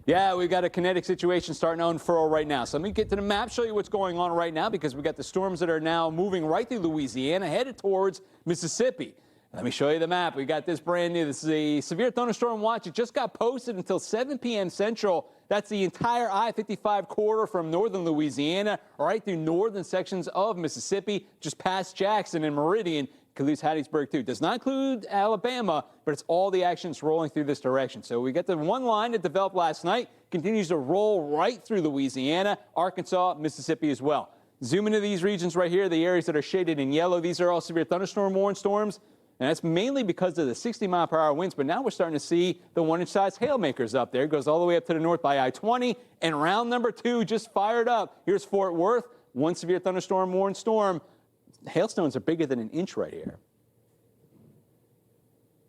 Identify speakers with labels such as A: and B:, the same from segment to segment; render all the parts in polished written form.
A: Yeah, we've got a kinetic situation starting to unfurl right now. So let me get to the map, show you what's going on right now, because we got the storms that are now moving right through Louisiana, headed towards Mississippi. Let me show you the map. We got this brand new. This is a severe thunderstorm watch. It just got posted until 7 p.m. Central. That's the entire I-55 corridor from northern Louisiana right through northern sections of Mississippi, just past Jackson and Meridian. Could lose Hattiesburg too. Does not include Alabama, but it's all the actions rolling through this direction. So we got the one line that developed last night, continues to roll right through Louisiana, Arkansas, Mississippi as well. Zoom into these regions right here, the areas that are shaded in yellow. These are all severe thunderstorm warning storms. And that's mainly because of the 60-mile-per-hour winds, but now we're starting to see the 1-inch size hail makers up there. It goes all the way up to the north by I-20, and round number 2 just fired up. Here's Fort Worth, one severe thunderstorm warning storm. Hailstones are bigger than an inch right here.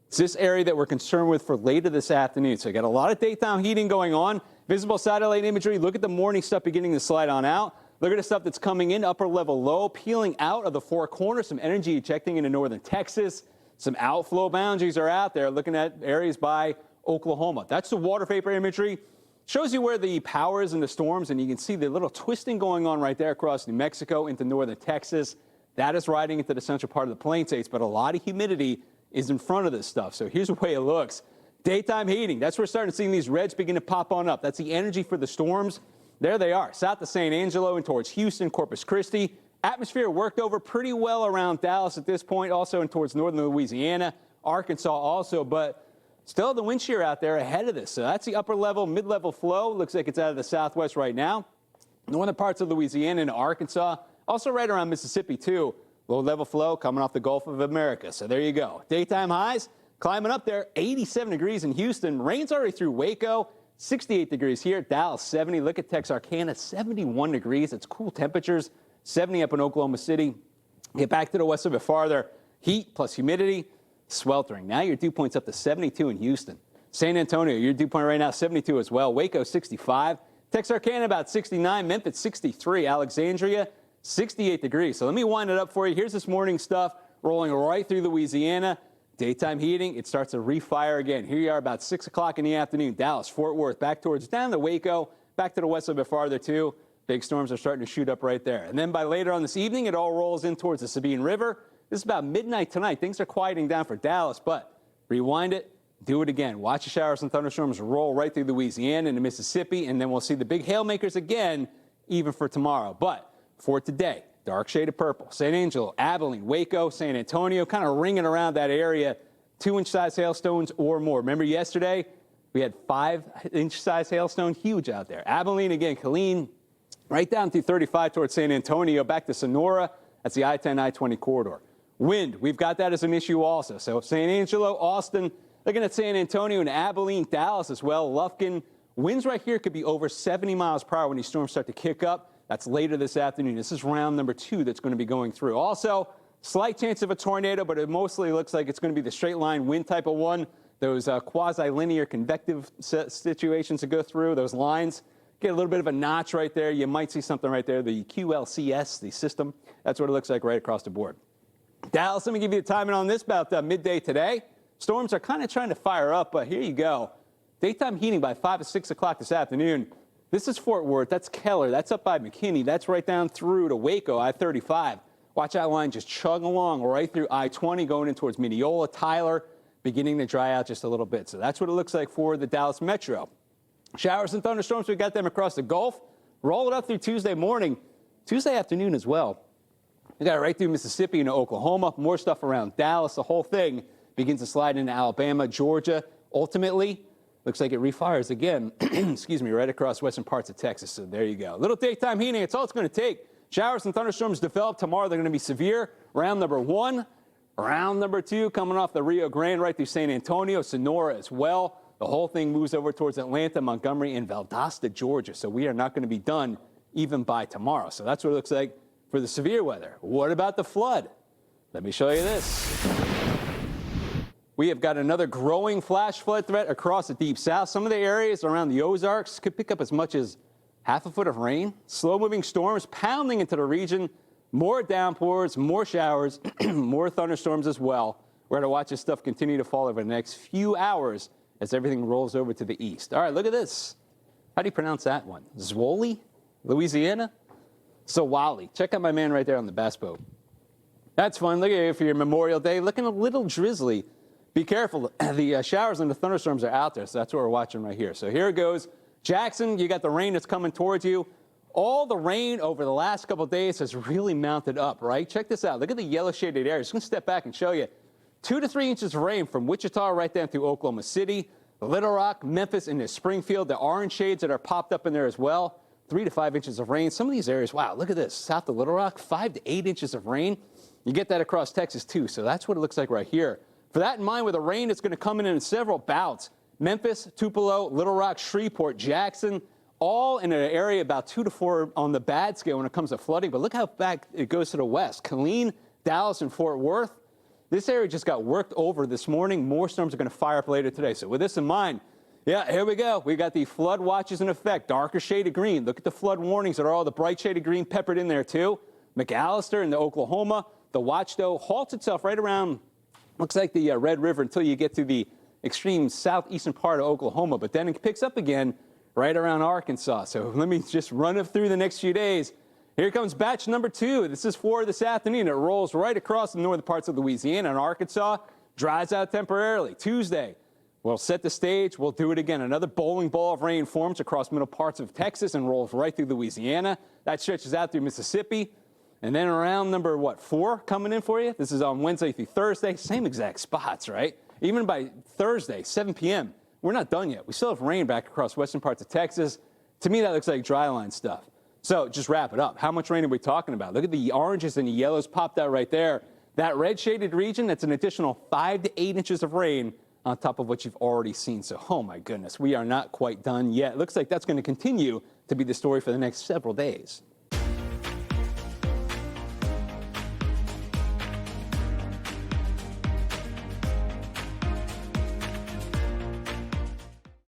A: It's this area that we're concerned with for later this afternoon. So you got a lot of daytime heating going on. Visible satellite imagery. Look at the morning stuff beginning to slide on out. Look at the stuff that's coming in, upper level low, peeling out of the Four Corners. Some energy ejecting into northern Texas. Some outflow boundaries are out there, looking at areas by Oklahoma. That's the water vapor imagery. Shows you where the power is in the storms, and you can see the little twisting going on right there across New Mexico into northern Texas. That is riding into the central part of the plain states, but a lot of humidity is in front of this stuff. So here's the way it looks. Daytime heating, that's where we're starting to see these reds begin to pop on up. That's the energy for the storms. There they are, south of San Angelo and towards Houston, Corpus Christi. Atmosphere worked over pretty well around Dallas at this point, also and towards northern Louisiana, Arkansas also, but still the wind shear out there ahead of this. So that's the upper level, mid-level flow. Looks like it's out of the southwest right now. Northern parts of Louisiana and Arkansas, also right around Mississippi too. Low-level flow coming off the Gulf of America. So there you go. Daytime highs climbing up there, 87 degrees in Houston. Rain's already through Waco, 68 degrees here. Dallas, 70. Look at Texarkana, 71 degrees. It's cool temperatures. 70 up in Oklahoma City. Get back to the west a bit farther. Heat plus humidity, sweltering. Now your dew point's up to 72 in Houston. San Antonio, your dew point right now, 72 as well. Waco, 65. Texarkana, about 69. Memphis, 63. Alexandria, 68 degrees. So let me wind it up for you. Here's this morning stuff rolling right through Louisiana. Daytime heating, it starts to refire again. Here you are about 6 o'clock in the afternoon. Dallas, Fort Worth, back towards down to Waco, back to the west a bit farther too. Big storms are starting to shoot up right there. And then by later on this evening, it all rolls in towards the Sabine River. This is about midnight tonight. Things are quieting down for Dallas, but rewind it, do it again. Watch the showers and thunderstorms roll right through Louisiana into Mississippi, and then we'll see the big hail makers again, even for tomorrow. But for today, dark shade of purple. San Angelo, Abilene, Waco, San Antonio, kind of ringing around that area. 2-inch size hailstones or more. Remember yesterday, we had 5-inch size hailstone, huge out there. Abilene again, Killeen, right down through 35 towards San Antonio, back to Sonora. That's the I-10, I-20 corridor. Wind, we've got that as an issue also. So San Angelo, Austin, looking at San Antonio and Abilene, Dallas as well, Lufkin. Winds right here could be over 70 miles per hour when these storms start to kick up. That's later this afternoon. This is round number 2 that's going to be going through. Also, slight chance of a tornado, but it mostly looks like it's going to be the straight line wind type of one. Those quasi-linear convective situations that go through, those lines. Get a little bit of a notch right there. You might see something right there, the QLCS, the system. That's what it looks like right across the board. Dallas, let me give you a timing on this about midday today. Storms are kind of trying to fire up, but here you go. Daytime heating by 5 or 6 o'clock this afternoon. This is Fort Worth. That's Keller. That's up by McKinney. That's right down through to Waco, I-35. Watch that line just chug along right through I-20 going in towards Mineola, Tyler, beginning to dry out just a little bit. So that's what it looks like for the Dallas Metro. Showers and thunderstorms, we got them across the Gulf. Roll it up through Tuesday morning, Tuesday afternoon as well. We got it right through Mississippi into Oklahoma. More stuff around Dallas. The whole thing begins to slide into Alabama, Georgia. Ultimately, looks like it refires again, excuse me, right across western parts of Texas. So there you go. Little daytime heating, it's all it's going to take. Showers and thunderstorms develop tomorrow. They're going to be severe. Round number 1. Round number 2 coming off the Rio Grande right through San Antonio, Sonora as well. The whole thing moves over towards Atlanta, Montgomery, and Valdosta, Georgia. So we are not going to be done even by tomorrow. So that's what it looks like for the severe weather. What about the flood? Let me show you this. We have got another growing flash flood threat across the deep south. Some of the areas around the Ozarks could pick up as much as half a foot of rain. Slow-moving storms pounding into the region. More downpours, more showers, more thunderstorms as well. We're going to watch this stuff continue to fall over the next few hours as everything rolls over to the east. All right, look at this. How do you pronounce that one? Zwoli, Louisiana? Sawali. Check out my man right there on the bass boat. That's fun. Look at it for your Memorial Day. Looking a little drizzly. Be careful. The showers and the thunderstorms are out there, so that's what we're watching right here. So here it goes. Jackson, you got the rain that's coming towards you. All the rain over the last couple of days has really mounted up, right? Check this out. Look at the yellow shaded areas. I'm going to step back and show you. 2 to 3 inches of rain from Wichita right down through Oklahoma City, Little Rock, Memphis, and Springfield. The orange shades that are popped up in there as well. 3 to 5 inches of rain. Some of these areas, wow, look at this. South of Little Rock, 5 to 8 inches of rain. You get that across Texas too, so that's what it looks like right here. For that in mind, with the rain, it's going to come in several bouts. Memphis, Tupelo, Little Rock, Shreveport, Jackson, all in an area about 2 to 4 on the bad scale when it comes to flooding. But look how back it goes to the west. Killeen, Dallas, and Fort Worth. This area just got worked over this morning. More storms are going to fire up later today. So with this in mind, yeah, here we go. We got the flood watches in effect. Darker shaded green. Look at the flood warnings that are all the bright shaded green peppered in there too. McAllister and the Oklahoma. The watch, though, halts itself right around, looks like the Red River until you get to the extreme southeastern part of Oklahoma. But then it picks up again right around Arkansas. So let me just run it through the next few days. Here comes batch number 2. This is for this afternoon. It rolls right across the northern parts of Louisiana and Arkansas. Dries out temporarily. Tuesday, we'll set the stage. We'll do it again. Another bowling ball of rain forms across middle parts of Texas and rolls right through Louisiana. That stretches out through Mississippi. And then around number, 4 coming in for you? This is on Wednesday through Thursday. Same exact spots, right? Even by Thursday, 7 p.m., we're not done yet. We still have rain back across western parts of Texas. To me, that looks like dry line stuff. So just wrap it up. How much rain are we talking about? Look at the oranges and the yellows popped out right there. That red shaded region, that's an additional 5 to 8 inches of rain on top of what you've already seen. So, oh my goodness, we are not quite done yet. It looks like that's going to continue to be the story for the next several days.